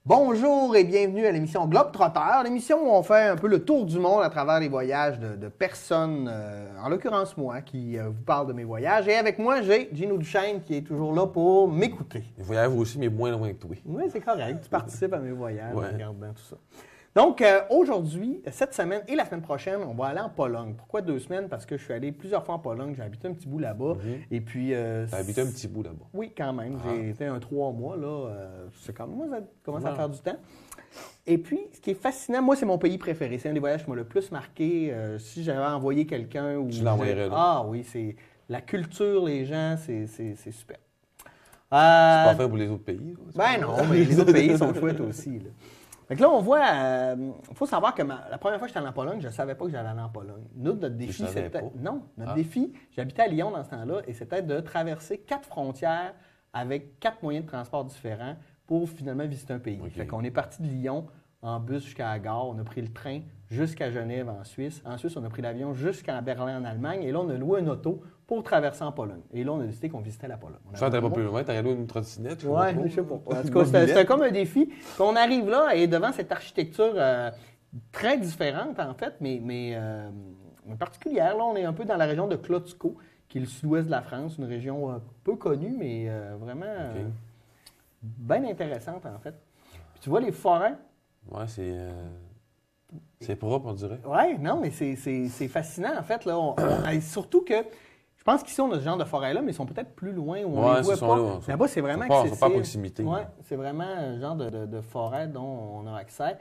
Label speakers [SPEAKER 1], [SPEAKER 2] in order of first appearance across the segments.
[SPEAKER 1] Bonjour et bienvenue à l'émission Globetrotter, l'émission où on fait un peu le tour du monde à travers les voyages de personnes, en l'occurrence moi, qui vous parle de mes voyages. Et avec moi, j'ai Gino Duchesne qui est toujours là pour m'écouter.
[SPEAKER 2] Je voyage aussi, mais moins loin que toi.
[SPEAKER 1] Oui, c'est correct, tu participes à mes voyages
[SPEAKER 2] Ouais.
[SPEAKER 1] en regardant tout ça. Donc, aujourd'hui, cette semaine et la semaine prochaine, on va aller en Pologne. Pourquoi 2 semaines? Parce que je suis allé plusieurs fois en Pologne, j'ai habité un petit bout là-bas. Et puis...
[SPEAKER 2] T'as habité un petit bout là-bas.
[SPEAKER 1] Oui, quand même. J'ai été 3 mois, là. C'est comme moi, ça commence à
[SPEAKER 2] Ouais.
[SPEAKER 1] faire du temps. Et puis, ce qui est fascinant, moi, c'est mon pays préféré. C'est un des voyages qui m'a le plus marqué. Si j'avais envoyé quelqu'un... ou
[SPEAKER 2] Tu l'envoyerais là?
[SPEAKER 1] Ah oui, c'est... La culture, les gens, c'est super.
[SPEAKER 2] C'est pas fait pour les autres pays. Là.
[SPEAKER 1] Ben non, mais les autres pays sont chouettes aussi, là. Fait que là, on voit, faut savoir que la première fois que j'étais allé en Pologne, je ne savais pas que j'allais aller en Pologne. Nous, notre défi,
[SPEAKER 2] savais
[SPEAKER 1] c'était...
[SPEAKER 2] pas?
[SPEAKER 1] Non, notre défi, j'habitais à Lyon dans ce temps-là, et c'était de traverser 4 frontières avec 4 moyens de transport différents pour finalement visiter un pays.
[SPEAKER 2] OK.
[SPEAKER 1] Fait qu'on est parti de Lyon en bus jusqu'à la gare, on a pris le train jusqu'à Genève en Suisse. En Suisse, on a pris l'avion jusqu'à Berlin en Allemagne, et là, on a loué un auto pour traverser en Pologne. Et là, on a décidé qu'on visitait la Pologne.
[SPEAKER 2] Ça, t'allais pas plus loin, t'allais loué une trottinette.
[SPEAKER 1] Ouais, je sais pas. En tout cas, c'était comme un défi. Qu'on arrive là et devant cette architecture très différente, en fait, mais particulière. Là, on est un peu dans la région de Kłodzko, qui est le sud-ouest de la France, une région peu connue, mais vraiment bien intéressante, en fait. Puis tu vois les forêts.
[SPEAKER 2] Ouais, c'est propre, on dirait.
[SPEAKER 1] Oui, non, mais c'est fascinant, en fait. Là, et surtout que je pense qu'ici, on a ce genre de forêts-là, mais ils sont peut-être plus loin, où on les voit pas.
[SPEAKER 2] Là.
[SPEAKER 1] Là-bas, c'est vraiment
[SPEAKER 2] Ils
[SPEAKER 1] accessible.
[SPEAKER 2] sont pas à proximité.
[SPEAKER 1] Oui, c'est vraiment un genre de forêt dont on a accès.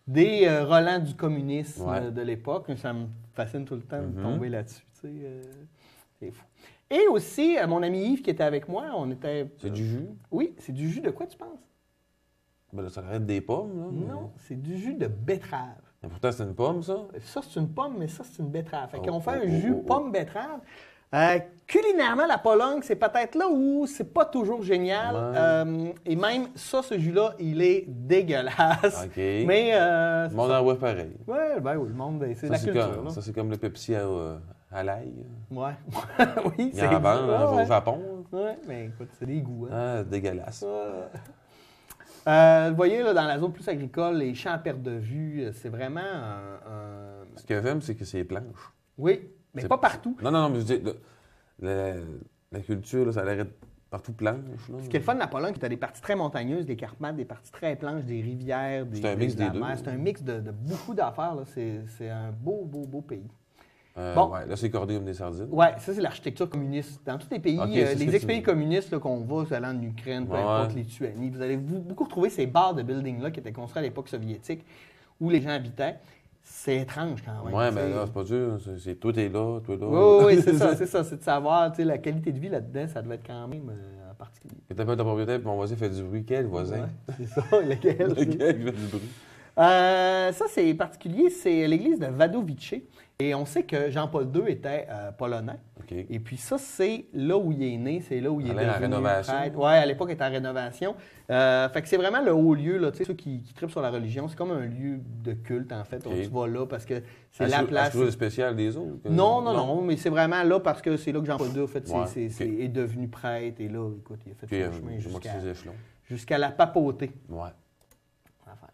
[SPEAKER 1] Des relents du communisme de l'époque. Ça me fascine tout le temps de tomber là-dessus. Tu sais, c'est fou. Et aussi, mon ami Yves qui était avec moi, on était...
[SPEAKER 2] C'est du jus?
[SPEAKER 1] Oui, c'est du jus de quoi, tu penses?
[SPEAKER 2] Ben là, ça arrête des pommes, là.
[SPEAKER 1] Non, c'est du jus de betterave.
[SPEAKER 2] Mais pourtant, c'est une pomme, ça?
[SPEAKER 1] Ça, c'est une pomme, mais ça, c'est une betterave. Fait
[SPEAKER 2] Oh,
[SPEAKER 1] qu'on fait un
[SPEAKER 2] oh,
[SPEAKER 1] jus
[SPEAKER 2] oh, oh.
[SPEAKER 1] pomme-betterave. Culinairement, la Pologne, c'est peut-être là où c'est pas toujours génial. Et même ça, ce jus-là, il est dégueulasse.
[SPEAKER 2] OK.
[SPEAKER 1] Mais...
[SPEAKER 2] Le monde en voit pareil.
[SPEAKER 1] Ouais, ben oui, le monde, c'est
[SPEAKER 2] Ça,
[SPEAKER 1] la
[SPEAKER 2] c'est
[SPEAKER 1] culture.
[SPEAKER 2] comme,
[SPEAKER 1] là.
[SPEAKER 2] ça, c'est comme le Pepsi à l'ail.
[SPEAKER 1] Ouais. Oui,
[SPEAKER 2] Il y en vend au Japon.
[SPEAKER 1] Ouais, mais écoute, c'est des goûts. Hein.
[SPEAKER 2] Ah, dégueulasse.
[SPEAKER 1] Vous voyez, là, dans la zone plus agricole, les champs à perte de vue, c'est vraiment
[SPEAKER 2] Ce que j'aime, c'est que c'est blanche.
[SPEAKER 1] Oui, mais pas partout.
[SPEAKER 2] Non, mais je dis, la culture, là, ça a l'air d'être partout planche. Là.
[SPEAKER 1] Ce qui est le fun de la Pologne, c'est que tu as des parties très montagneuses, des Carpates, des parties très planches, des rivières,
[SPEAKER 2] C'est un mix
[SPEAKER 1] de la
[SPEAKER 2] des deux.
[SPEAKER 1] mer. C'est un mix de beaucoup d'affaires. Là. C'est un beau pays.
[SPEAKER 2] Ouais, là, c'est cordé comme des sardines.
[SPEAKER 1] Oui, ça, c'est l'architecture communiste. Dans tous les pays,
[SPEAKER 2] Ok, c'est ce
[SPEAKER 1] les
[SPEAKER 2] que
[SPEAKER 1] ex-pays
[SPEAKER 2] tu-
[SPEAKER 1] communistes là, qu'on va, allant en Ukraine, peu importe, Lituanie, vous allez beaucoup retrouver ces barres de buildings-là qui étaient construits à l'époque soviétique où les gens habitaient. C'est étrange quand même.
[SPEAKER 2] Ouais, mais là, c'est pas dur. C'est tout est là, tout est là.
[SPEAKER 1] Oui, c'est ça, c'est ça. C'est de savoir, tu sais, la qualité de vie là-dedans, ça doit être quand même particulier.
[SPEAKER 2] Quand t'appelles ta propriétaire, puis mon voisin fait du bruit. Quel voisin?
[SPEAKER 1] Ouais, c'est ça, lequel?
[SPEAKER 2] Lequel qui fait du bruit?
[SPEAKER 1] Ça, c'est particulier, c'est l'église de Wadowice. Et on sait que Jean-Paul II était polonais.
[SPEAKER 2] OK.
[SPEAKER 1] Et puis ça, c'est là où il est né, c'est là où il est
[SPEAKER 2] Elle est en
[SPEAKER 1] devenu
[SPEAKER 2] rénovation.
[SPEAKER 1] prêtre. Oui, à l'époque, il était en rénovation. Fait que c'est vraiment le haut lieu, là, tu sais, ceux qui trippent sur la religion, c'est comme un lieu de culte, en fait.
[SPEAKER 2] OK.
[SPEAKER 1] Tu vas là parce que c'est
[SPEAKER 2] Est-ce
[SPEAKER 1] la
[SPEAKER 2] que-
[SPEAKER 1] place...
[SPEAKER 2] Est-ce que c'est spécial des autres?
[SPEAKER 1] Non, mais c'est vraiment là parce que c'est là que Jean-Paul II, en fait,
[SPEAKER 2] Ouais, OK.
[SPEAKER 1] est devenu prêtre. Et là, écoute, il a fait
[SPEAKER 2] Puis,
[SPEAKER 1] son chemin
[SPEAKER 2] je manque ses échelons.
[SPEAKER 1] jusqu'à la papauté.
[SPEAKER 2] Ouais.
[SPEAKER 1] Enfin.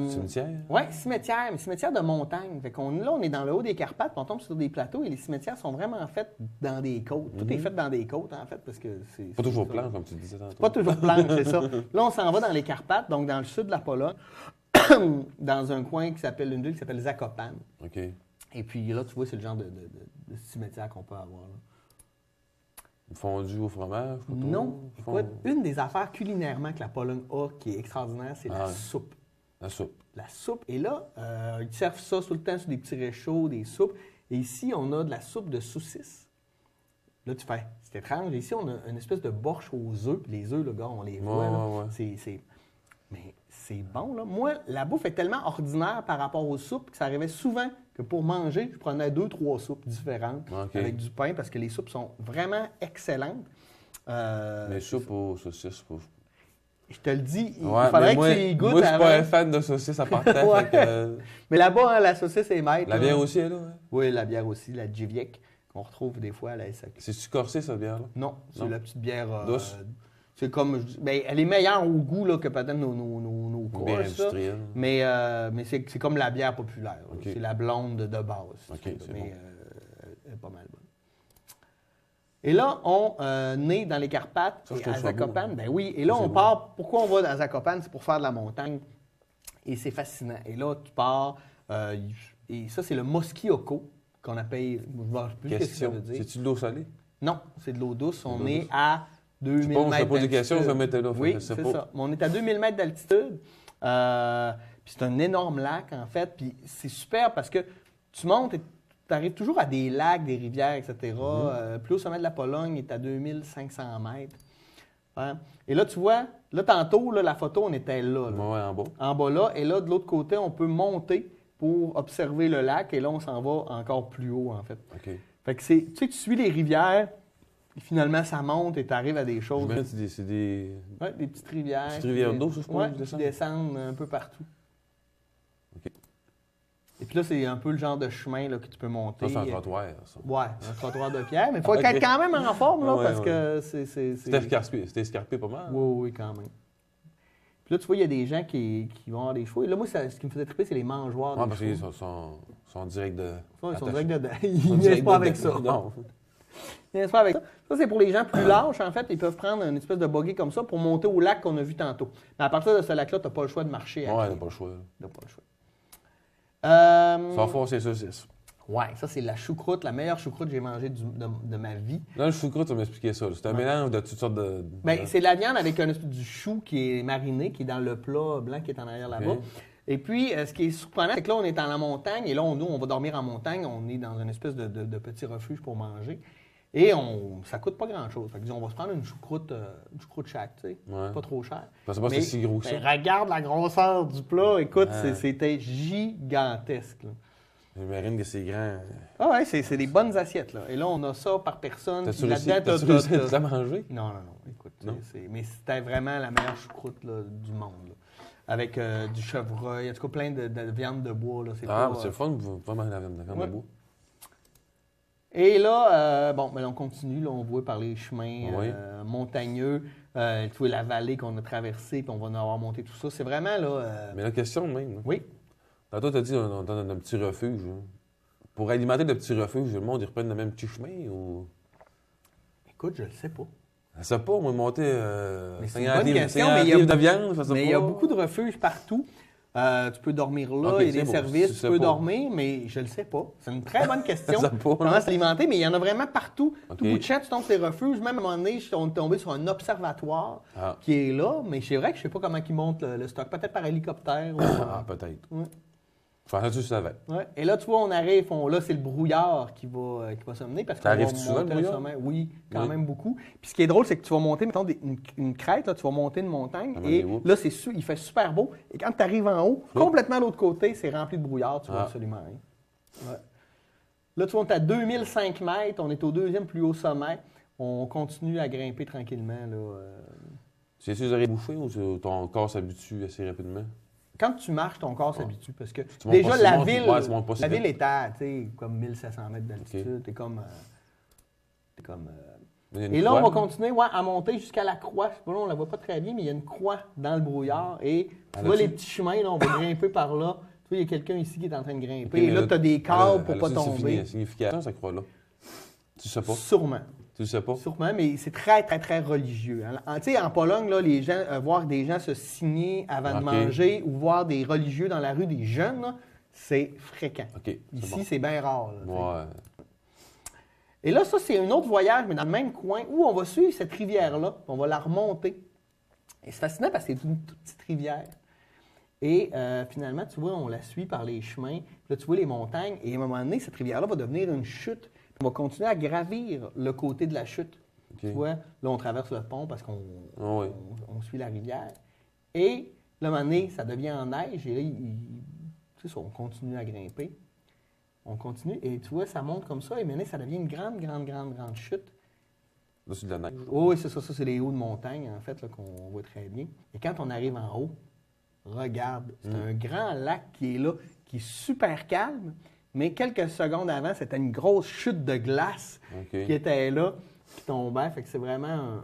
[SPEAKER 2] Cimetière?
[SPEAKER 1] Oui, cimetière, mais cimetière de montagne. Fait qu'on, là, on est dans le haut des Carpates, puis on tombe sur des plateaux et les cimetières sont vraiment faits dans des côtes. Tout est fait dans des côtes, en fait, parce que c'est...
[SPEAKER 2] Pas toujours
[SPEAKER 1] ça.
[SPEAKER 2] planche, comme tu disais tantôt.
[SPEAKER 1] Pas toujours planche, c'est ça. Là, on s'en va dans les Carpates, donc dans le sud de la Pologne, dans un coin qui s'appelle, une ville qui s'appelle Zakopane.
[SPEAKER 2] OK.
[SPEAKER 1] Et puis là, tu vois, c'est le genre de cimetière qu'on peut avoir. Là.
[SPEAKER 2] Fondu au fromage? Photo,
[SPEAKER 1] Non, écoute, une des affaires culinairement que la Pologne a qui est extraordinaire, c'est la
[SPEAKER 2] ouais.
[SPEAKER 1] soupe.
[SPEAKER 2] La soupe.
[SPEAKER 1] La soupe. Et là, ils servent ça tout le temps sur des petits réchauds, des soupes. Et ici, on a de la soupe de saucisses. Là, tu fais, c'est étrange. Ici, on a une espèce de borsch aux œufs. Puis les œufs, le gars, on les voit. Là.
[SPEAKER 2] Ouais.
[SPEAKER 1] Mais c'est bon, là. Moi, la bouffe est tellement ordinaire par rapport aux soupes que ça arrivait souvent que pour manger, je prenais 2-3 soupes différentes avec du pain parce que les soupes sont vraiment excellentes.
[SPEAKER 2] Mais soupe aux saucisses,
[SPEAKER 1] je te le dis, il
[SPEAKER 2] ouais,
[SPEAKER 1] faudrait
[SPEAKER 2] moi,
[SPEAKER 1] que tu y goûtes
[SPEAKER 2] moi, je suis
[SPEAKER 1] avant.
[SPEAKER 2] pas un fan de saucisses à partant.
[SPEAKER 1] Ouais.
[SPEAKER 2] Fait que,
[SPEAKER 1] Mais là-bas, hein, la saucisse est maître.
[SPEAKER 2] la
[SPEAKER 1] là.
[SPEAKER 2] bière aussi, là. Ouais.
[SPEAKER 1] Oui, la bière aussi, la Djiviek, qu'on retrouve des fois à la SAQ.
[SPEAKER 2] C'est-tu corsé, cette bière-là?
[SPEAKER 1] Non, c'est
[SPEAKER 2] Non.
[SPEAKER 1] la petite bière
[SPEAKER 2] Douce.
[SPEAKER 1] C'est comme, ben, elle est meilleure au goût là, que peut-être nos
[SPEAKER 2] Bien
[SPEAKER 1] courses. là.
[SPEAKER 2] industriel.
[SPEAKER 1] Mais c'est comme la bière populaire. Là.
[SPEAKER 2] OK.
[SPEAKER 1] C'est la blonde de base.
[SPEAKER 2] OK, c'est
[SPEAKER 1] mais
[SPEAKER 2] bon.
[SPEAKER 1] elle est pas mal bonne. Et là, on est dans les Carpates
[SPEAKER 2] Ça, je
[SPEAKER 1] et
[SPEAKER 2] trouve
[SPEAKER 1] à
[SPEAKER 2] ça beau,
[SPEAKER 1] Zakopane.
[SPEAKER 2] hein.
[SPEAKER 1] Ben oui, et là,
[SPEAKER 2] Ça, c'est
[SPEAKER 1] on
[SPEAKER 2] beau.
[SPEAKER 1] part. Pourquoi on va à Zakopane? C'est pour faire de la montagne. Et c'est fascinant. Et là, tu pars. Et ça, c'est le Mosquioko qu'on appelle. Je ne sais plus ce que ça
[SPEAKER 2] Question.
[SPEAKER 1] veut dire.
[SPEAKER 2] C'est-tu de l'eau salée?
[SPEAKER 1] Non, c'est de l'eau douce. On
[SPEAKER 2] l'eau
[SPEAKER 1] est
[SPEAKER 2] douce.
[SPEAKER 1] à 2000
[SPEAKER 2] Je pense que je
[SPEAKER 1] mètres
[SPEAKER 2] te pose des questions, je vais
[SPEAKER 1] d'altitude.
[SPEAKER 2] mettre là.
[SPEAKER 1] Oui,
[SPEAKER 2] fait que
[SPEAKER 1] c'est
[SPEAKER 2] pas.
[SPEAKER 1] ça. Mais on est à 2000 mètres d'altitude. Puis c'est un énorme lac, en fait. Puis c'est super parce que tu montes et tu arrives toujours à des lacs, des rivières, etc. Plus au sommet de la Pologne, est à 2500 mètres. Ouais. Et là, tu vois, là, tantôt, là, la photo, on était là.
[SPEAKER 2] Ouais, en bas.
[SPEAKER 1] En bas là. Et là, de l'autre côté, on peut monter pour observer le lac. Et là, on s'en va encore plus haut, en fait.
[SPEAKER 2] OK.
[SPEAKER 1] Fait que c'est, tu sais, tu suis les rivières, et finalement, ça monte et tu arrives à des choses.
[SPEAKER 2] J'imagine que c'est des...
[SPEAKER 1] Ouais, des petites rivières.
[SPEAKER 2] Petites rivières d'eau, ça, je pense,
[SPEAKER 1] Ouais,
[SPEAKER 2] qui
[SPEAKER 1] qui
[SPEAKER 2] descendent.
[SPEAKER 1] descendent un peu partout.
[SPEAKER 2] OK.
[SPEAKER 1] Et puis là, c'est un peu le genre de chemin là, que tu peux monter.
[SPEAKER 2] Ça, c'est un trottoir, ça.
[SPEAKER 1] Ouais, un trottoir de pierre. Mais il faut
[SPEAKER 2] OK.
[SPEAKER 1] être quand même en forme, là,
[SPEAKER 2] Ouais,
[SPEAKER 1] parce
[SPEAKER 2] ouais.
[SPEAKER 1] que c'est...
[SPEAKER 2] C'était escarpé pas mal.
[SPEAKER 1] Oui, oui, quand même. Puis là, tu vois, il y a des gens qui vont avoir des chevaux. Et là, moi, ce qui me faisait triper, c'est les mangeoires.
[SPEAKER 2] Ouais,
[SPEAKER 1] des
[SPEAKER 2] parce qu'ils
[SPEAKER 1] chevaux.
[SPEAKER 2] sont direct de.
[SPEAKER 1] Ouais, ils sont
[SPEAKER 2] attachés.
[SPEAKER 1] direct dedans.
[SPEAKER 2] Ils
[SPEAKER 1] Ils
[SPEAKER 2] sont
[SPEAKER 1] ne
[SPEAKER 2] direct
[SPEAKER 1] pas avec
[SPEAKER 2] dedans.
[SPEAKER 1] ça.
[SPEAKER 2] Non.
[SPEAKER 1] Ils niaisent pas avec ça. Ça, c'est pour les gens plus lâches, en fait. Ils peuvent prendre une espèce de buggy comme ça pour monter au lac qu'on a vu tantôt. Mais à partir de ce lac-là, tu n'as pas le choix de marcher.
[SPEAKER 2] Ouais, t'as pas le choix.
[SPEAKER 1] T'as pas le choix.
[SPEAKER 2] Ça va faire ses saucisses.
[SPEAKER 1] Ouais, ça, c'est la choucroute, la meilleure choucroute que j'ai mangée de ma vie.
[SPEAKER 2] Là, le choucroute, tu vas m'expliquer ça. C'est un mélange de toutes sortes de.
[SPEAKER 1] Ben, c'est de la viande avec un espèce du chou qui est mariné, qui est dans le plat blanc qui est en arrière là-bas.
[SPEAKER 2] Ok.
[SPEAKER 1] Et puis, ce qui est surprenant, c'est que là, on est dans la montagne et là, nous, on va dormir en montagne. On est dans une espèce de petit refuge pour manger. Et ça coûte pas grand-chose. Fait que, disons, on va se prendre une choucroute chaque, tu sais.
[SPEAKER 2] Ouais.
[SPEAKER 1] Pas trop cher.
[SPEAKER 2] Parce que c'est pas
[SPEAKER 1] Mais,
[SPEAKER 2] si gros que ça.
[SPEAKER 1] ben, regarde la grosseur du plat. Écoute,
[SPEAKER 2] Ouais.
[SPEAKER 1] c'était gigantesque. Là.
[SPEAKER 2] J'imagine que c'est grand.
[SPEAKER 1] Ah ouais, c'est des bonnes assiettes. Là. Et là, on a ça par personne.
[SPEAKER 2] T'as-tu
[SPEAKER 1] Puis
[SPEAKER 2] réussi
[SPEAKER 1] là-dedans,
[SPEAKER 2] t'as-tu à manger?
[SPEAKER 1] Non. Écoute,
[SPEAKER 2] Non?
[SPEAKER 1] mais c'était vraiment la meilleure choucroute là, du monde. Là. Avec du chevreuil, en tout cas plein de viande de bois. Là. C'est
[SPEAKER 2] Ah,
[SPEAKER 1] pas,
[SPEAKER 2] c'est le fun, vous pouvez manger la viande
[SPEAKER 1] Ouais.
[SPEAKER 2] de bois.
[SPEAKER 1] Et là, ben, on continue. Là, on voit par les chemins
[SPEAKER 2] Oui.
[SPEAKER 1] montagneux. Tu vois la vallée qu'on a traversée, puis on va en avoir monté tout ça. C'est vraiment là.
[SPEAKER 2] Mais la question même. Là.
[SPEAKER 1] Oui.
[SPEAKER 2] Tantôt, t'as dit on donne un petit refuge. Hein. Pour alimenter le petit refuge, le monde, ils reprennent le même petit chemin ou.
[SPEAKER 1] Écoute, je le sais pas.
[SPEAKER 2] Je sais pas, moi, monter
[SPEAKER 1] Mais c'est une
[SPEAKER 2] 50
[SPEAKER 1] bonne
[SPEAKER 2] livres,
[SPEAKER 1] question,
[SPEAKER 2] 50
[SPEAKER 1] mais il y a
[SPEAKER 2] livres de
[SPEAKER 1] beaucoup-
[SPEAKER 2] viande, je sais
[SPEAKER 1] Mais
[SPEAKER 2] pas.
[SPEAKER 1] il y a beaucoup de refuges partout. Tu peux dormir là,
[SPEAKER 2] Ok,
[SPEAKER 1] il y a
[SPEAKER 2] c'est
[SPEAKER 1] des
[SPEAKER 2] bon,
[SPEAKER 1] services,
[SPEAKER 2] tu
[SPEAKER 1] tu
[SPEAKER 2] sais
[SPEAKER 1] peux
[SPEAKER 2] pas.
[SPEAKER 1] dormir, mais je le sais pas. C'est une très bonne question.
[SPEAKER 2] Je sais pas,
[SPEAKER 1] Comment
[SPEAKER 2] là.
[SPEAKER 1] s'alimenter, mais il y en a vraiment partout.
[SPEAKER 2] Ok.
[SPEAKER 1] Tout bout de champ, tu tombes sur des refuges. Même à un moment donné, on est tombé sur un observatoire
[SPEAKER 2] Ah.
[SPEAKER 1] qui est là, mais c'est vrai que je sais pas comment ils montent le stock. Peut-être par hélicoptère. ou-
[SPEAKER 2] Ah, peut-être.
[SPEAKER 1] Ouais.
[SPEAKER 2] Enfin, ça, tu savais.
[SPEAKER 1] Ouais. Et là, tu vois, on arrive, là, c'est le brouillard qui va s'amener parce
[SPEAKER 2] Ça
[SPEAKER 1] qu'on va
[SPEAKER 2] arrive-tu souvent, le
[SPEAKER 1] monter
[SPEAKER 2] brouillard?
[SPEAKER 1] sommet. Oui, quand
[SPEAKER 2] Oui.
[SPEAKER 1] même beaucoup. Puis ce qui est drôle, c'est que tu vas monter, mettons, une crête, là, tu vas monter une montagne,
[SPEAKER 2] Ah,
[SPEAKER 1] et
[SPEAKER 2] mais oups.
[SPEAKER 1] là, il fait super beau. Et quand tu arrives en haut, complètement à l'autre côté, c'est rempli de brouillard, tu vois
[SPEAKER 2] Ah.
[SPEAKER 1] absolument rien. Ouais. Là, tu vois, on est à 2005 mètres, on est au deuxième plus haut sommet. On continue à grimper tranquillement, là.
[SPEAKER 2] C'est sûr que vous aurez bouffé ou ton corps s'habitue assez rapidement?
[SPEAKER 1] Quand tu marches, ton corps s'habitue parce que
[SPEAKER 2] montes
[SPEAKER 1] déjà,
[SPEAKER 2] pas si
[SPEAKER 1] la
[SPEAKER 2] montes-
[SPEAKER 1] ville,
[SPEAKER 2] ouais, tu montes pas si
[SPEAKER 1] la
[SPEAKER 2] vite.
[SPEAKER 1] ville est à, tu sais, comme 1700 mètres d'altitude. T'es comme...
[SPEAKER 2] Il y a une
[SPEAKER 1] Et là,
[SPEAKER 2] croix,
[SPEAKER 1] on va continuer à monter jusqu'à la croix. Là, on ne la voit pas très bien, mais il y a une croix dans le brouillard. Et tu
[SPEAKER 2] Ah,
[SPEAKER 1] vois
[SPEAKER 2] là-dessus?
[SPEAKER 1] les petits chemins, là, on va grimper par là. Tu vois, il y a quelqu'un ici qui est en train de grimper.
[SPEAKER 2] Ok,
[SPEAKER 1] et
[SPEAKER 2] mais
[SPEAKER 1] là, tu as des câbles pour
[SPEAKER 2] elle
[SPEAKER 1] pas
[SPEAKER 2] a-tu
[SPEAKER 1] tomber.
[SPEAKER 2] une signification, cette croix-là? Tu sais pas?
[SPEAKER 1] Sûrement.
[SPEAKER 2] Tu le sais pas?
[SPEAKER 1] Sûrement, mais c'est très, très, très religieux. Tu sais, en Pologne, là, les gens, voir des gens se signer avant de
[SPEAKER 2] Ok.
[SPEAKER 1] manger ou voir des religieux dans la rue, des jeunes, là, c'est fréquent.
[SPEAKER 2] OK. c'est
[SPEAKER 1] Ici,
[SPEAKER 2] bon.
[SPEAKER 1] c'est bien rare. là, tu sais.
[SPEAKER 2] Ouais.
[SPEAKER 1] Et là, ça, c'est un autre voyage, mais dans le même coin, où on va suivre cette rivière-là, puis on va la remonter. Et c'est fascinant parce que c'est une toute petite rivière. Et finalement, tu vois, on la suit par les chemins. Puis là, tu vois les montagnes. Et à un moment donné, cette rivière-là va devenir une chute. Puis on va continuer à gravir le côté de la chute.
[SPEAKER 2] OK.
[SPEAKER 1] Tu vois, là, on traverse le pont parce qu'on
[SPEAKER 2] Ah oui.
[SPEAKER 1] on suit la rivière. Et là, à un moment donné, ça devient en neige. Et là, c'est ça, on continue à grimper. On continue. Et tu vois, ça monte comme ça. Et maintenant, ça devient une grande, grande, grande, grande chute.
[SPEAKER 2] Là, c'est de la neige.
[SPEAKER 1] Oh, oui, c'est ça. Ça, c'est les hauts de montagne, en fait, là, qu'on voit très bien. Et quand on arrive en haut, regarde, c'est un grand lac qui est là, qui est super calme. Mais quelques secondes avant, c'était une grosse chute de glace
[SPEAKER 2] OK.
[SPEAKER 1] qui était là, qui tombait. Fait que c'est vraiment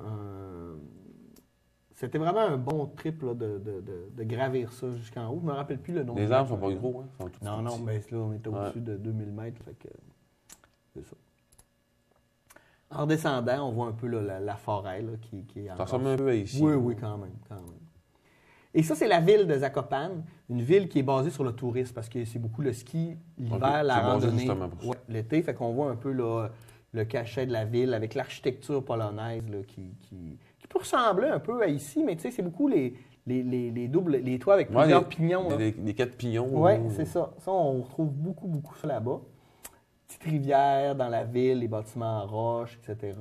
[SPEAKER 1] c'était vraiment un bon trip là, de gravir ça jusqu'en haut. Je me rappelle plus le nom.
[SPEAKER 2] Les arbres sont pas gros, hein? Sont tout
[SPEAKER 1] Non,
[SPEAKER 2] petits.
[SPEAKER 1] mais là, on était au-dessus de 2000 mètres. Fait que, c'est ça. En descendant, on voit un peu là, la forêt là, qui est
[SPEAKER 2] Ça
[SPEAKER 1] encore...
[SPEAKER 2] ressemble un peu à ici.
[SPEAKER 1] Oui, quand même. Et ça, c'est la ville de Zakopane, une ville qui est basée sur le tourisme parce que c'est beaucoup le ski, l'hiver,
[SPEAKER 2] Ok,
[SPEAKER 1] la
[SPEAKER 2] c'est basé
[SPEAKER 1] randonnée.
[SPEAKER 2] justement pour ça.
[SPEAKER 1] Ouais, l'été, fait qu'on voit un peu là, le cachet de la ville avec l'architecture polonaise là, qui peut ressembler un peu à ici, mais tu sais, c'est beaucoup les toits avec plusieurs pignons. Là.
[SPEAKER 2] Les 4 pignons.
[SPEAKER 1] Oui, c'est ça. Ça, on retrouve beaucoup ça là-bas. Petite rivière dans la ville, les bâtiments en roche, etc.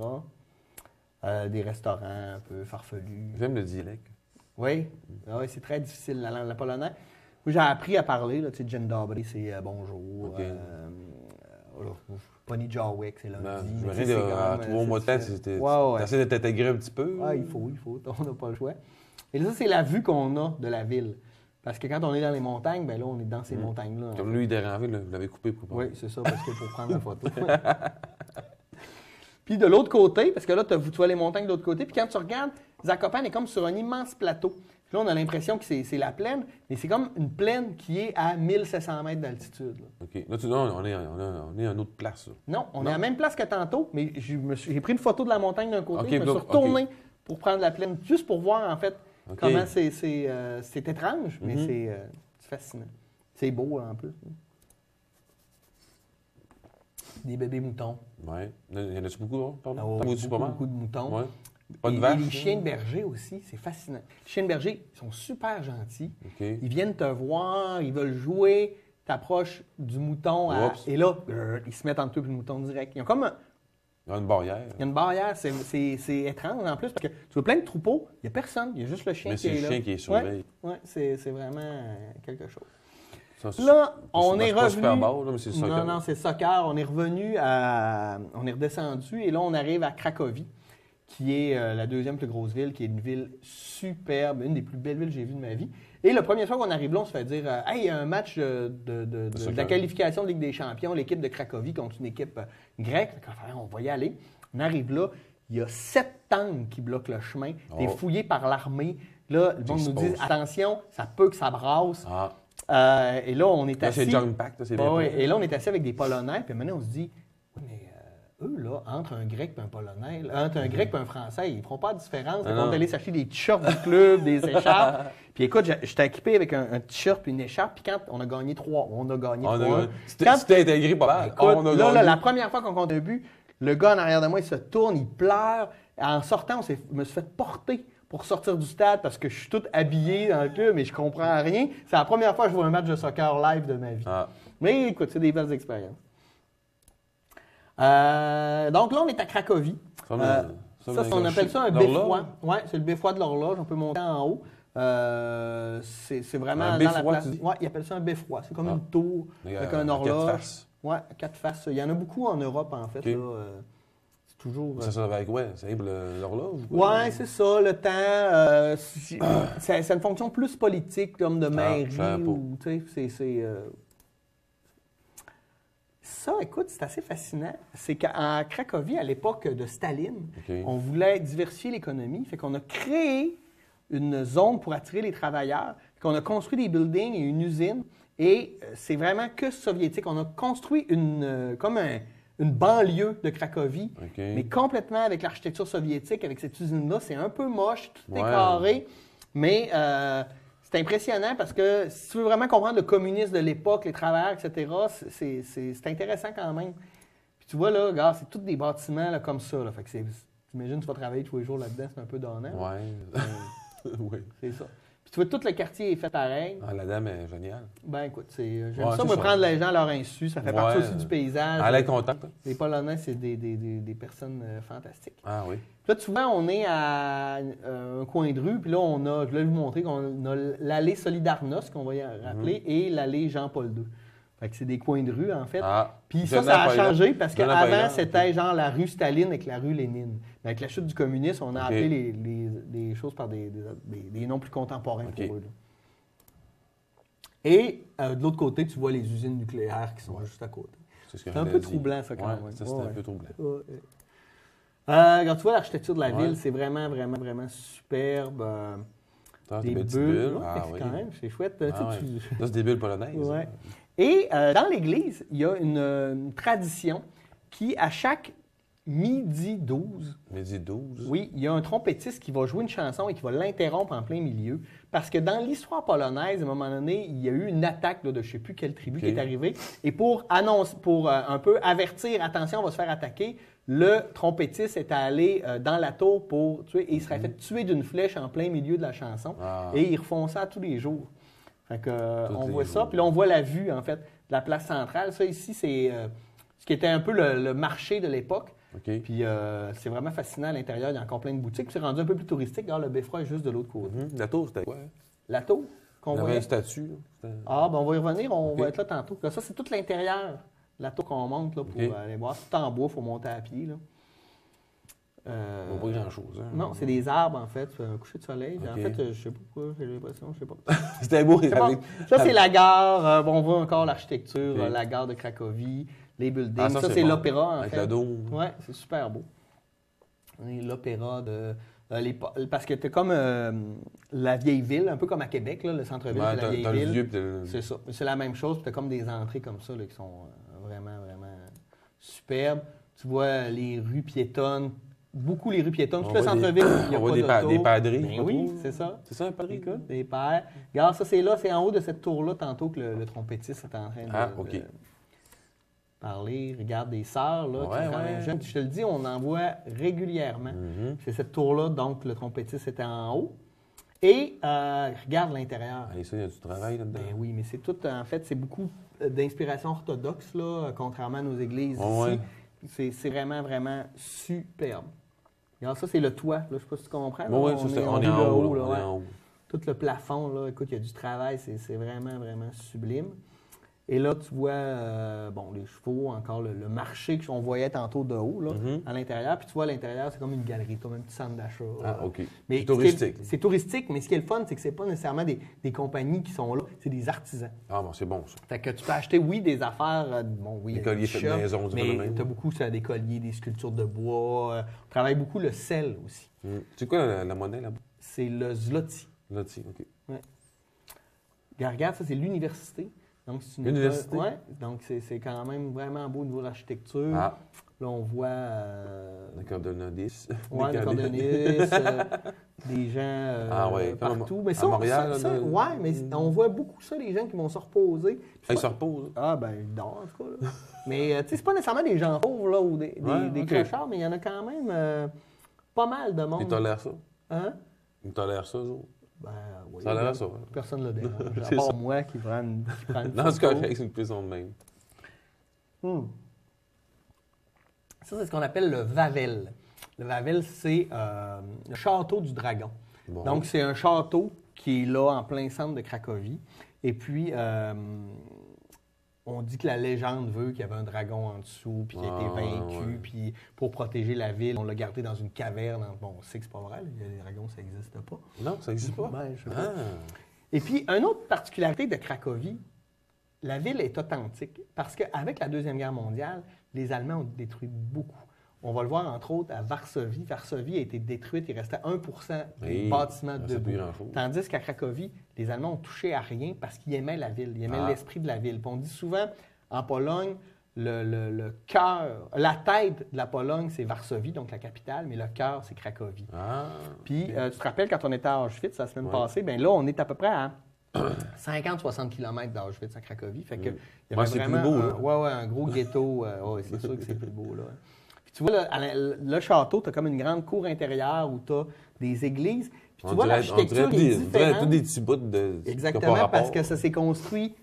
[SPEAKER 1] Des restaurants un peu farfelus.
[SPEAKER 2] J'aime le dialecte.
[SPEAKER 1] Oui, c'est très difficile, la langue polonais. Moi, j'ai appris à parler, tu sais, Dzień dobry, c'est bonjour.
[SPEAKER 2] OK.
[SPEAKER 1] Pony Jawek, c'est lundi.
[SPEAKER 2] Je me dis, à 3 mois de temps, tu essaies de t'intégrer un petit peu.
[SPEAKER 1] Oui, il faut, on n'a pas le choix. Et là, ça, c'est la vue qu'on a de la ville. Parce que quand on est dans les montagnes, ben là, on est dans ces montagnes-là.
[SPEAKER 2] Comme lui, il est déranvé, vous l'avez coupé pour
[SPEAKER 1] Oui, c'est ça, parce que pour prendre la photo. Puis de l'autre côté, parce que là, tu vois les montagnes de l'autre côté, puis quand tu regardes, Zakopane est comme sur un immense plateau. Puis là, on a l'impression que c'est la plaine, mais c'est comme une plaine qui est à 1700 mètres d'altitude. Là.
[SPEAKER 2] OK. Là, tu dis, on est à une autre place. Là.
[SPEAKER 1] Non, on est à la même place que tantôt, mais j'ai pris une photo de la montagne d'un côté,
[SPEAKER 2] OK,
[SPEAKER 1] je me suis retourné pour prendre la plaine, juste pour voir, en fait, comment c'est étrange, mais c'est fascinant. C'est beau, en plus. Des bébés moutons.
[SPEAKER 2] Oui. Il y en a-tu beaucoup, pardon?
[SPEAKER 1] Beaucoup de moutons.
[SPEAKER 2] Ouais. Pas de vaches.
[SPEAKER 1] Et les chiens de berger aussi, c'est fascinant. Les chiens de berger, ils sont super gentils.
[SPEAKER 2] OK.
[SPEAKER 1] Ils viennent te voir, ils veulent jouer, t'approches du mouton, et là, ils se mettent entre eux et le mouton direct. Ils ont comme
[SPEAKER 2] Il y a une barrière.
[SPEAKER 1] Il y a une barrière, c'est étrange en plus, parce que tu vois plein de troupeaux, il n'y a personne, il y a juste le chien qui est là.
[SPEAKER 2] Mais c'est le chien qui est surveillé.
[SPEAKER 1] Oui, c'est vraiment quelque chose.
[SPEAKER 2] Ça,
[SPEAKER 1] Là, on est
[SPEAKER 2] c'est pas
[SPEAKER 1] revenu...
[SPEAKER 2] Super Bowl, là, mais c'est le soccer.
[SPEAKER 1] Non, c'est soccer. On est revenu à... On est redescendu et là, on arrive à Cracovie, qui est la deuxième plus grosse ville, qui est une ville superbe, une des plus belles villes que j'ai vues de ma vie. Et la première fois qu'on arrive là, on se fait dire « Hey, il y a un match de la qualification de Ligue des champions, l'équipe de Cracovie contre une équipe grecque. » On va y aller. On arrive là, il y a 7 tanks qui bloquent le chemin. T'es fouillé par l'armée. Là, le monde nous dit « Attention, ça peut que ça brasse. Et là, on est assis.
[SPEAKER 2] C'est Junk Pack, c'est bien.
[SPEAKER 1] Et là, on est assis avec des Polonais, puis maintenant, on se dit, oui, mais eux, là, entre un Grec et un Polonais, entre un Grec et un Français, ils ne feront pas de différence. Ils vont aller s'acheter des t-shirts du club, des écharpes. Puis écoute, j'étais équipé avec un t-shirt puis une écharpe, puis quand on a gagné 3,
[SPEAKER 2] Tu t'es intégré pas mal.
[SPEAKER 1] Écoute, là, la première fois qu'on compte un but, le gars en arrière de moi, il se tourne, il pleure. En sortant, je me suis fait porter pour sortir du stade parce que je suis tout habillé dans le club, mais je comprends rien. C'est la première fois que je vois un match de soccer live de ma vie. Mais écoute, c'est des belles expériences. Donc là, on est à Cracovie. Ça, on appelle ça un beffroi. Oui, c'est le beffroi de l'horloge. On peut monter en haut. C'est vraiment
[SPEAKER 2] un
[SPEAKER 1] dans
[SPEAKER 2] beffroi,
[SPEAKER 1] la place. Oui, ils appellent ça un beffroi. C'est comme une tour avec un horloge.
[SPEAKER 2] 4 faces.
[SPEAKER 1] Oui, 4 faces. Il y en a beaucoup en Europe, en fait. Là, toujours.
[SPEAKER 2] Ça va avec c'est l'horloge?
[SPEAKER 1] Oui, c'est ça, le temps. C'est une fonction plus politique, comme de mairie. Ça, écoute, c'est assez fascinant. C'est qu'en Cracovie, à l'époque de Staline, on voulait diversifier l'économie. Fait qu'on a créé une zone pour attirer les travailleurs. Qu'on a construit des buildings et une usine. Et c'est vraiment que soviétique. On a construit comme une banlieue de Cracovie, mais complètement avec l'architecture soviétique, avec cette usine-là. C'est un peu moche, tout est carré, mais c'est impressionnant parce que si tu veux vraiment comprendre le communisme de l'époque, les travailleurs, etc., c'est intéressant quand même. Puis tu vois, là, regarde, c'est tous des bâtiments là, comme ça. Là. Fait que t'imagines, tu vas travailler tous les jours là-dedans, c'est un peu donnant.
[SPEAKER 2] Oui.
[SPEAKER 1] C'est ça. Tu vois, tout le quartier est fait pareil.
[SPEAKER 2] La dame est géniale.
[SPEAKER 1] Ben écoute, j'aime ça, moi, prendre les gens à leur insu. Ça fait partie aussi du paysage.
[SPEAKER 2] Elle est contente.
[SPEAKER 1] Les Polonais, c'est des personnes fantastiques.
[SPEAKER 2] Ah oui.
[SPEAKER 1] Puis là, souvent, on est à un coin de rue, puis là, je voulais vous montrer qu'on a l'allée Solidarnosc, qu'on va y rappeler, et l'allée Jean-Paul II. Fait que c'est des coins de rue, en fait. Puis ça a changé parce qu'avant, c'était genre la rue Staline avec la rue Lénine. Mais avec la chute du communisme, on a appelé les choses par des noms plus contemporains pour eux. Là. Et de l'autre côté, tu vois les usines nucléaires qui sont juste à côté. C'est un peu troublant, ça, quand même.
[SPEAKER 2] Ça, c'est un peu troublant.
[SPEAKER 1] Quand tu vois l'architecture de la
[SPEAKER 2] Ouais.
[SPEAKER 1] ville, c'est vraiment, vraiment, vraiment superbe.
[SPEAKER 2] Des
[SPEAKER 1] Des
[SPEAKER 2] belles petites
[SPEAKER 1] bulles.
[SPEAKER 2] bulles.
[SPEAKER 1] Ouais,
[SPEAKER 2] Ah
[SPEAKER 1] c'est
[SPEAKER 2] oui.
[SPEAKER 1] quand même, c'est chouette. Tu sais,
[SPEAKER 2] Ah ouais. Ça, c'est des bulles polonaises.
[SPEAKER 1] Ouais. Et dans l'Église, il y a une tradition qui, à chaque midi 12,
[SPEAKER 2] Midi 12.
[SPEAKER 1] oui, il y a un trompettiste qui va jouer une chanson et qui va l'interrompre en plein milieu. Parce que dans l'histoire polonaise, à un moment donné, il y a eu une attaque là, de je ne sais plus quelle tribu
[SPEAKER 2] OK.
[SPEAKER 1] qui est arrivée. Et pour annoncer, pour un peu avertir, attention, on va se faire attaquer, le trompettiste est allé dans la tour pour tuer. Et il serait fait tuer d'une flèche en plein milieu de la chanson.
[SPEAKER 2] Ah.
[SPEAKER 1] Et ils refont ça tous les jours. Fait que,
[SPEAKER 2] Tous
[SPEAKER 1] on
[SPEAKER 2] les
[SPEAKER 1] voit ça.
[SPEAKER 2] jours.
[SPEAKER 1] Puis là, on voit la vue, en fait, de la place centrale. Ça, ici, c'est ce qui était un peu le marché de l'époque.
[SPEAKER 2] OK.
[SPEAKER 1] Puis c'est vraiment fascinant à l'intérieur. Il y a encore plein de boutiques. Puis c'est rendu un peu plus touristique. D'ailleurs, le Beffroi est juste de l'autre côté.
[SPEAKER 2] La tour, c'était quoi?
[SPEAKER 1] La tour qu'on
[SPEAKER 2] On avait
[SPEAKER 1] voyait.
[SPEAKER 2] une statue. Là. C'était-
[SPEAKER 1] Ah, ben on va y revenir. On
[SPEAKER 2] OK.
[SPEAKER 1] va être là tantôt. Là, ça, c'est tout l'intérieur de la tour qu'on monte là, pour
[SPEAKER 2] OK.
[SPEAKER 1] aller voir. C'est tout en bois. Il faut monter à pied. Là.
[SPEAKER 2] On voit pas grand-chose. Hein.
[SPEAKER 1] Non, c'est des arbres, en fait. C'est un coucher de soleil. En
[SPEAKER 2] OK.
[SPEAKER 1] fait, je sais pas pourquoi. J'ai l'impression. Je sais pas.
[SPEAKER 2] C'était beau.
[SPEAKER 1] C'est bon.
[SPEAKER 2] avec-
[SPEAKER 1] Ça, c'est la gare. Bon, on voit encore l'architecture,
[SPEAKER 2] OK.
[SPEAKER 1] la gare de Cracovie, les buildings.
[SPEAKER 2] Ah,
[SPEAKER 1] ça, c'est
[SPEAKER 2] bon.
[SPEAKER 1] l'opéra, en
[SPEAKER 2] Avec
[SPEAKER 1] fait.
[SPEAKER 2] le dôme.
[SPEAKER 1] Oui, c'est super beau. Et l'opéra de... parce que tu comme la vieille ville, un peu comme à Québec, là, le centre-ville,
[SPEAKER 2] Ouais,
[SPEAKER 1] c'est la
[SPEAKER 2] t'as
[SPEAKER 1] vieille
[SPEAKER 2] le
[SPEAKER 1] ville.
[SPEAKER 2] vieux, puis t'as
[SPEAKER 1] C'est ça. C'est la même chose. Tu as comme des entrées comme ça là, qui sont vraiment, vraiment superbes. Tu vois les rues piétonnes, beaucoup les rues piétonnes. Tout
[SPEAKER 2] On
[SPEAKER 1] le
[SPEAKER 2] voit des-
[SPEAKER 1] centre-ville, il n'y a
[SPEAKER 2] on voit
[SPEAKER 1] pas
[SPEAKER 2] des
[SPEAKER 1] d'auto.
[SPEAKER 2] padris,
[SPEAKER 1] Ben
[SPEAKER 2] pas
[SPEAKER 1] oui,
[SPEAKER 2] trop.
[SPEAKER 1] c'est ça.
[SPEAKER 2] C'est ça un padri?
[SPEAKER 1] Écoute, des pères. Regarde, ça, c'est là, c'est en haut de cette tour-là, tantôt que le trompettiste est en train
[SPEAKER 2] Ah,
[SPEAKER 1] de
[SPEAKER 2] OK.
[SPEAKER 1] parler. Regarde des sœurs, là, qui
[SPEAKER 2] Ouais,
[SPEAKER 1] sont quand même
[SPEAKER 2] ouais.
[SPEAKER 1] jeunes. Puis je te le dis, on en voit régulièrement.
[SPEAKER 2] Mhm.
[SPEAKER 1] C'est cette tour-là, donc le trompettiste était en haut. Et regarde l'intérieur.
[SPEAKER 2] Allez, ça, il y a du travail là-dedans.
[SPEAKER 1] Ben oui, mais c'est tout, en fait, c'est beaucoup d'inspiration orthodoxe, là, contrairement à nos églises
[SPEAKER 2] Ouais,
[SPEAKER 1] ici. C'est vraiment, vraiment superbe. Regarde, ça, c'est le toit, là, je ne sais pas si tu comprends. là.
[SPEAKER 2] Ouais, ça, on est
[SPEAKER 1] vit
[SPEAKER 2] en
[SPEAKER 1] le
[SPEAKER 2] haut.
[SPEAKER 1] là,
[SPEAKER 2] On est
[SPEAKER 1] ouais.
[SPEAKER 2] en haut.
[SPEAKER 1] Tout le plafond, là, écoute, il y a du travail, c'est vraiment, vraiment sublime. Et là, tu vois, les chevaux, encore le marché qu'on voyait tantôt de haut, là,
[SPEAKER 2] Mhm.
[SPEAKER 1] à l'intérieur. Puis tu vois, à l'intérieur, c'est comme une galerie, comme un petit centre d'achat.
[SPEAKER 2] Ah, OK.
[SPEAKER 1] Mais
[SPEAKER 2] C'est touristique.
[SPEAKER 1] C'est touristique, mais ce qui est le fun, c'est que c'est pas nécessairement des compagnies qui sont là, c'est des artisans.
[SPEAKER 2] Ah, bon, c'est bon, ça.
[SPEAKER 1] Fait que tu peux acheter, oui, des affaires, oui,
[SPEAKER 2] Des
[SPEAKER 1] il y a
[SPEAKER 2] colliers
[SPEAKER 1] des
[SPEAKER 2] faits
[SPEAKER 1] shops,
[SPEAKER 2] maison, du
[SPEAKER 1] mais
[SPEAKER 2] phénomène.
[SPEAKER 1] tu as beaucoup, ça, des colliers, des sculptures de bois. On travaille beaucoup le sel aussi.
[SPEAKER 2] C'est quoi la monnaie là-bas?
[SPEAKER 1] C'est le zloty.
[SPEAKER 2] Là, dessus OK.
[SPEAKER 1] Regarde, ça, c'est l'université. Donc, c'est une
[SPEAKER 2] L'université?
[SPEAKER 1] école- ouais, donc c'est quand même vraiment beau au niveau de l'architecture.
[SPEAKER 2] Ah,
[SPEAKER 1] Là, on voit
[SPEAKER 2] d'accord, de l'indice.
[SPEAKER 1] ouais, des cordonnistes, des gens
[SPEAKER 2] Ah ouais, comme
[SPEAKER 1] partout. Mais
[SPEAKER 2] à Montréal,
[SPEAKER 1] ça,
[SPEAKER 2] là,
[SPEAKER 1] ouais, mais on voit beaucoup ça, les gens qui vont se reposer.
[SPEAKER 2] Ils se reposent.
[SPEAKER 1] Ah, ben, ils dorment, en tout cas. Là. Mais, tu sais, c'est pas nécessairement des gens pauvres, là, ou des
[SPEAKER 2] Ouais, ok.
[SPEAKER 1] clochards, mais il y en a quand même pas mal de monde.
[SPEAKER 2] Ils tolèrent ça.
[SPEAKER 1] Hein?
[SPEAKER 2] Ils tolèrent ça, eux autres.
[SPEAKER 1] Ben, oui.
[SPEAKER 2] Ça a l'air ça. hein.
[SPEAKER 1] Personne ne le dérange. À
[SPEAKER 2] C'est
[SPEAKER 1] part
[SPEAKER 2] ça.
[SPEAKER 1] moi qui prend une
[SPEAKER 2] Non, c'est
[SPEAKER 1] photo.
[SPEAKER 2] correct, c'est une prison de même.
[SPEAKER 1] Ça, c'est ce qu'on appelle le Vavel. Le Vavel, c'est le château du dragon.
[SPEAKER 2] Bon.
[SPEAKER 1] Donc, c'est un château qui est là, en plein centre de Cracovie. Et puis, on dit que la légende veut qu'il y avait un dragon en dessous, puis qu'il a été vaincu,
[SPEAKER 2] ouais.
[SPEAKER 1] puis pour protéger la ville, on l'a gardé dans une caverne. Bon, on sait que c'est pas vrai, les dragons, ça n'existe pas.
[SPEAKER 2] Non, ça n'existe pas.
[SPEAKER 1] Ben, je sais pas.
[SPEAKER 2] Ah.
[SPEAKER 1] Et puis, une autre particularité de Cracovie, la ville est authentique parce qu'avec la Deuxième Guerre mondiale, les Allemands ont détruit beaucoup. On va le voir, entre autres, à Varsovie. Varsovie a été détruite, il restait 1% des
[SPEAKER 2] Et
[SPEAKER 1] bâtiments
[SPEAKER 2] ça fait
[SPEAKER 1] debout.
[SPEAKER 2] plus grand-chose.
[SPEAKER 1] Tandis qu'à Cracovie, les Allemands ont touché à rien parce qu'ils aimaient la ville, ils aimaient
[SPEAKER 2] Ah.
[SPEAKER 1] l'esprit de la ville. Puis on dit souvent, en Pologne, le cœur, la tête de la Pologne, c'est Varsovie, donc la capitale, mais le cœur, c'est Cracovie.
[SPEAKER 2] Ah.
[SPEAKER 1] Puis, tu te rappelles, quand on était à Auschwitz la semaine
[SPEAKER 2] Ouais.
[SPEAKER 1] passée, bien là, on est à peu près à 50-60 km d'Auschwitz à Cracovie. Fait que, il y avait
[SPEAKER 2] Ouais, c'est plus
[SPEAKER 1] vraiment
[SPEAKER 2] beau, là.
[SPEAKER 1] un gros ghetto. Ouais, c'est sûr que c'est plus beau, là. Puis tu vois, là, le château, tu as comme une grande cour intérieure où tu as des églises. Puis tu vois, l'architecture est
[SPEAKER 2] on dirait
[SPEAKER 1] différente.
[SPEAKER 2] tous des petits bouts de.
[SPEAKER 1] Exactement,
[SPEAKER 2] qui ont pas
[SPEAKER 1] parce
[SPEAKER 2] rapport.
[SPEAKER 1] que ça s'est construit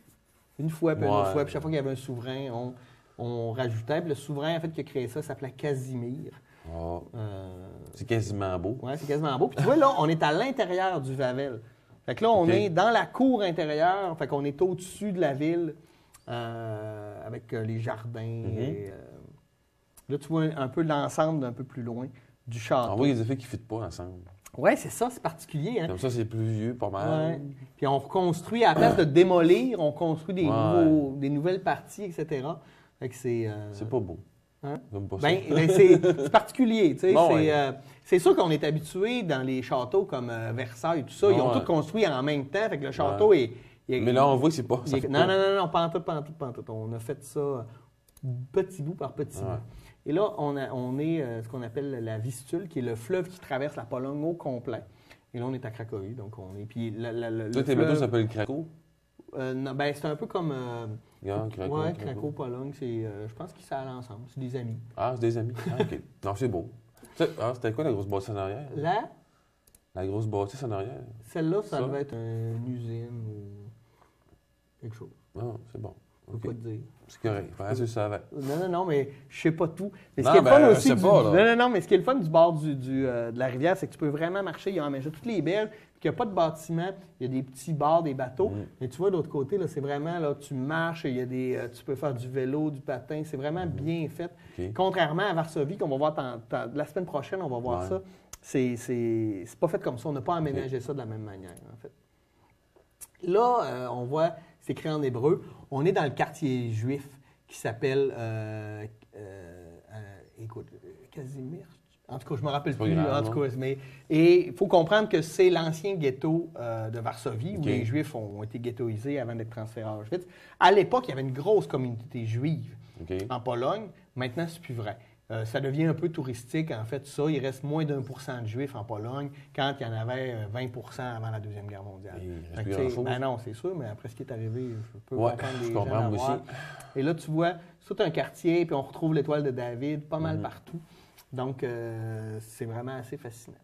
[SPEAKER 1] une fois, puis une autre
[SPEAKER 2] Ouais.
[SPEAKER 1] fois. Puis chaque fois qu'il y avait un souverain, on rajoutait. Puis le souverain, en fait, qui a créé ça, s'appelait Casimir.
[SPEAKER 2] Ah,
[SPEAKER 1] Euh,
[SPEAKER 2] c'est quasiment beau.
[SPEAKER 1] Oui, c'est quasiment beau. Puis tu vois, là, on est à l'intérieur du Vavel. Fait que là, on
[SPEAKER 2] OK.
[SPEAKER 1] est dans la cour intérieure. Fait qu'on est au-dessus de la ville avec les jardins. Et, là, tu vois un peu l'ensemble d'un peu plus loin du
[SPEAKER 2] On
[SPEAKER 1] château.
[SPEAKER 2] voit les effets qui ne fitent pas ensemble.
[SPEAKER 1] Oui, c'est ça, c'est particulier. Hein?
[SPEAKER 2] Comme ça, c'est plus vieux, pas mal.
[SPEAKER 1] Ouais. Puis on reconstruit, à la place de démolir, on construit des,
[SPEAKER 2] Ouais.
[SPEAKER 1] des nouvelles parties, etc. Fait que c'est...
[SPEAKER 2] C'est pas beau.
[SPEAKER 1] Hein?
[SPEAKER 2] J'aime pas ça.
[SPEAKER 1] Ben, c'est particulier, tu sais.
[SPEAKER 2] Bon,
[SPEAKER 1] c'est sûr qu'on est habitué dans les châteaux comme Versailles, tout ça. Ils ont tout construit en même temps, fait que le château est...
[SPEAKER 2] Mais là, on voit que c'est pas...
[SPEAKER 1] Non, pas en tout. On a fait ça petit bout par petit bout. Et là, on est ce qu'on appelle la Vistule, qui est le fleuve qui traverse la Pologne au complet. Et là, on est à Cracovie, donc on est... Puis
[SPEAKER 2] toi, tes bateaux s'appellent Craco?
[SPEAKER 1] Non, ben c'est un peu comme...
[SPEAKER 2] Craco,
[SPEAKER 1] Pologne, c'est... je pense qu'ils s'allent ensemble, c'est des amis.
[SPEAKER 2] Ah, c'est des amis? Ah, OK. Non, c'est beau. C'était quoi la grosse bâtisse en arrière? La grosse bâtisse en arrière?
[SPEAKER 1] Celle-là, ça devait être une usine ou quelque chose.
[SPEAKER 2] Ah, c'est bon.
[SPEAKER 1] Je peux pas te dire.
[SPEAKER 2] C'est correct. Je savais.
[SPEAKER 1] Non, mais je sais pas tout. Mais ce qui est le fun aussi mais ce qui est le fun du bord de la rivière, c'est que tu peux vraiment marcher. Il y a toutes les belles, puis il n'y a pas de bâtiments. Il y a des petits bords, des bateaux. Mais tu vois, de l'autre côté, là, c'est vraiment, là, tu marches, il y a tu peux faire du vélo, du patin. C'est vraiment bien fait. Okay. Contrairement à Varsovie, qu'on va voir la semaine prochaine, on va voir ça. C'est pas fait comme ça. On n'a pas aménagé ça de la même manière, en fait. Là, on voit, c'est écrit en hébreu. On est dans le quartier juif qui s'appelle, Casimir. En tout cas, je me rappelle plus. Et il faut comprendre que c'est l'ancien ghetto de Varsovie où les Juifs ont été ghettoisés avant d'être transférés à Auschwitz. À l'époque, il y avait une grosse communauté juive en Pologne. Maintenant, c'est plus vrai. Ça devient un peu touristique, en fait, ça. Il reste moins d'1% de Juifs en Pologne quand il y en avait 20% avant la Deuxième Guerre mondiale. Non, c'est sûr, mais après ce qui est arrivé, je peux comprendre les gens aussi. Et là, tu vois, c'est un quartier, puis on retrouve l'étoile de David pas mal partout. Donc, c'est vraiment assez fascinant.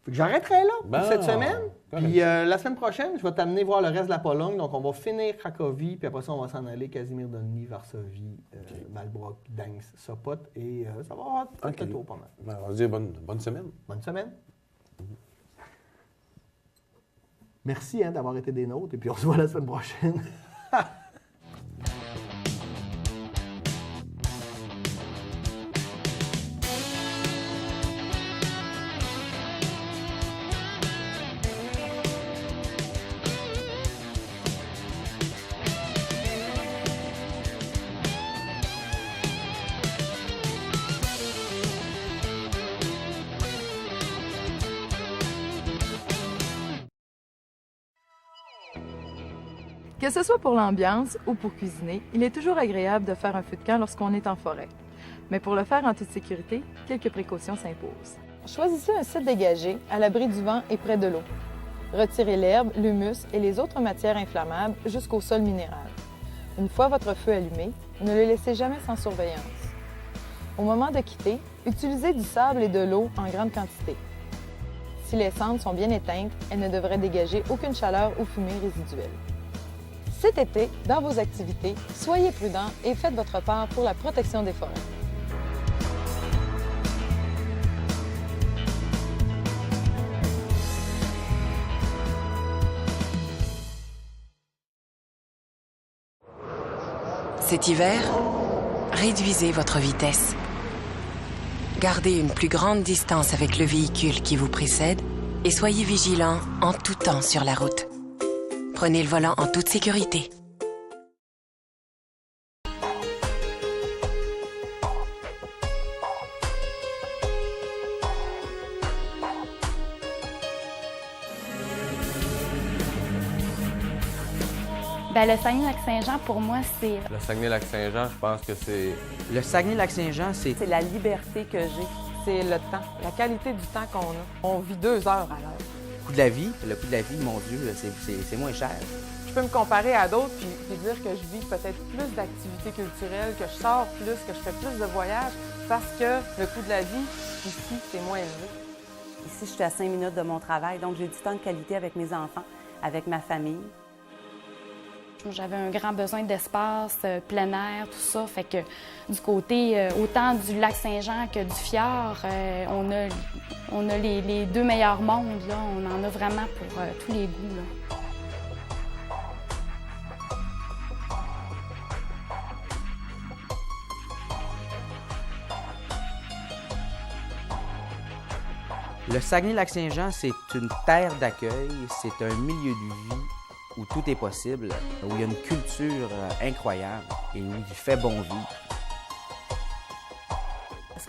[SPEAKER 1] J'arrêterai là pour cette semaine. Puis la semaine prochaine, je vais t'amener voir le reste de la Pologne. Donc, on va finir Cracovie, puis après ça, on va s'en aller Casimir Dolny, Varsovie, Malbrook, Gdańsk, Sopot. Et ça va avoir le tour pas mal.
[SPEAKER 2] On va dire bonne semaine.
[SPEAKER 1] Bonne semaine. Merci d'avoir été des nôtres. Et puis, on se voit la semaine prochaine.
[SPEAKER 3] Que ce soit pour l'ambiance ou pour cuisiner, il est toujours agréable de faire un feu de camp lorsqu'on est en forêt. Mais pour le faire en toute sécurité, quelques précautions s'imposent. Choisissez un site dégagé, à l'abri du vent et près de l'eau. Retirez l'herbe, l'humus et les autres matières inflammables jusqu'au sol minéral. Une fois votre feu allumé, ne le laissez jamais sans surveillance. Au moment de quitter, utilisez du sable et de l'eau en grande quantité. Si les cendres sont bien éteintes, elles ne devraient dégager aucune chaleur ou fumée résiduelle. Cet été, dans vos activités, soyez prudents et faites votre part pour la protection des forêts.
[SPEAKER 4] Cet hiver, réduisez votre vitesse. Gardez une plus grande distance avec le véhicule qui vous précède et soyez vigilants en tout temps sur la route. Prenez le volant en toute sécurité.
[SPEAKER 5] Le Saguenay-Lac-Saint-Jean, pour moi, c'est...
[SPEAKER 6] Le Saguenay-Lac-Saint-Jean, je pense que c'est...
[SPEAKER 7] Le Saguenay-Lac-Saint-Jean, c'est...
[SPEAKER 8] C'est la liberté que j'ai. C'est le temps, la qualité du temps qu'on a. On vit 2 heures à l'heure.
[SPEAKER 7] Le coût de la vie, mon Dieu, c'est moins cher.
[SPEAKER 8] Je peux me comparer à d'autres puis dire que je vis peut-être plus d'activités culturelles, que je sors plus, que je fais plus de voyages, parce que le coût de la vie, ici, c'est moins élevé.
[SPEAKER 9] Ici, je suis à 5 minutes de mon travail, donc j'ai du temps de qualité avec mes enfants, avec ma famille.
[SPEAKER 5] J'avais un grand besoin d'espace, plein air, tout ça. Fait que du côté autant du lac Saint-Jean que du fjord, on a les 2 meilleurs mondes. Là. On en a vraiment pour tous les goûts. Là.
[SPEAKER 7] Le Saguenay-Lac-Saint-Jean, c'est une terre d'accueil, c'est un milieu de vie où tout est possible, où il y a une culture incroyable et où il fait bon vivre.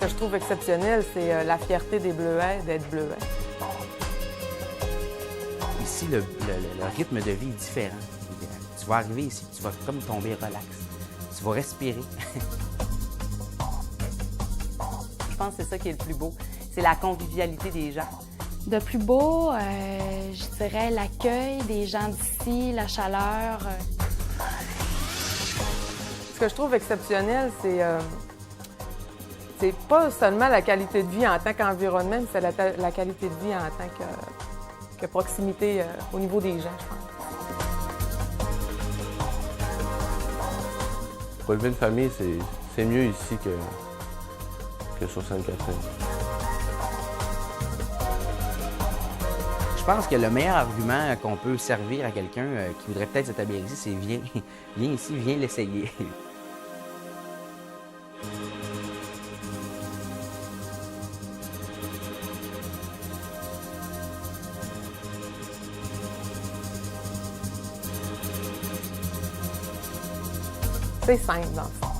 [SPEAKER 8] Ce que je trouve exceptionnel, c'est la fierté des Bleuets d'être Bleuets.
[SPEAKER 7] Ici, le rythme de vie est différent. Tu vas arriver ici, tu vas comme tomber relax. Tu vas respirer.
[SPEAKER 9] Je pense que c'est ça qui est le plus beau. C'est la convivialité des gens.
[SPEAKER 5] De plus beau, je dirais l'accueil des gens d'ici, la chaleur.
[SPEAKER 8] Ce que je trouve exceptionnel, c'est pas seulement la qualité de vie en tant qu'environnement, mais c'est la qualité de vie en tant que proximité au niveau des gens, je pense.
[SPEAKER 6] Pour élever une famille, c'est mieux ici que sur Sainte-Catherine.
[SPEAKER 7] Je pense que le meilleur argument qu'on peut servir à quelqu'un qui voudrait peut-être s'établir ici, c'est viens ici, viens l'essayer.
[SPEAKER 8] C'est simple, dans le fond.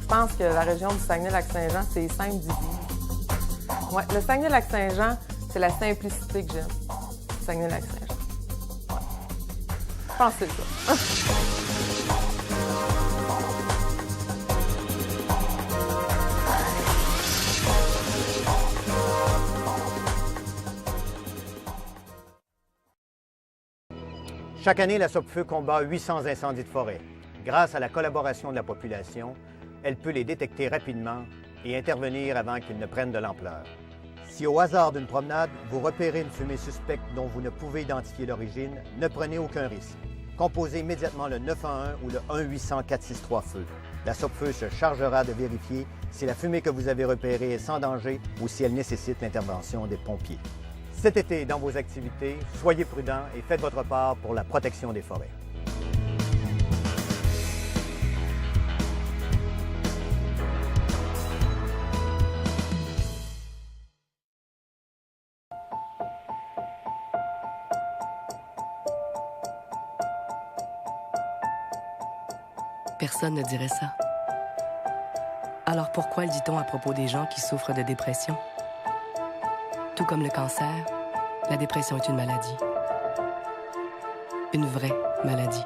[SPEAKER 8] Je pense que la région du Saguenay-Lac-Saint-Jean, c'est simple d'y vivre. Ouais, le Saguenay-Lac-Saint-Jean, c'est la simplicité que j'aime. Le Saguenay-Lac-Saint-Jean. Ouais. Je pense que c'est ça.
[SPEAKER 10] Chaque année, la Sopfeu combat 800 incendies de forêt. Grâce à la collaboration de la population, elle peut les détecter rapidement et intervenir avant qu'ils ne prennent de l'ampleur. Si au hasard d'une promenade, vous repérez une fumée suspecte dont vous ne pouvez identifier l'origine, ne prenez aucun risque. Composez immédiatement le 911 ou le 1-800-463-FEU. La Sopfeu se chargera de vérifier si la fumée que vous avez repérée est sans danger ou si elle nécessite l'intervention des pompiers. Cet été, dans vos activités, soyez prudents et faites votre part pour la protection des forêts.
[SPEAKER 11] Personne ne dirait ça. Alors pourquoi le dit-on à propos des gens qui souffrent de dépression? Tout comme le cancer, la dépression est une maladie. Une vraie maladie.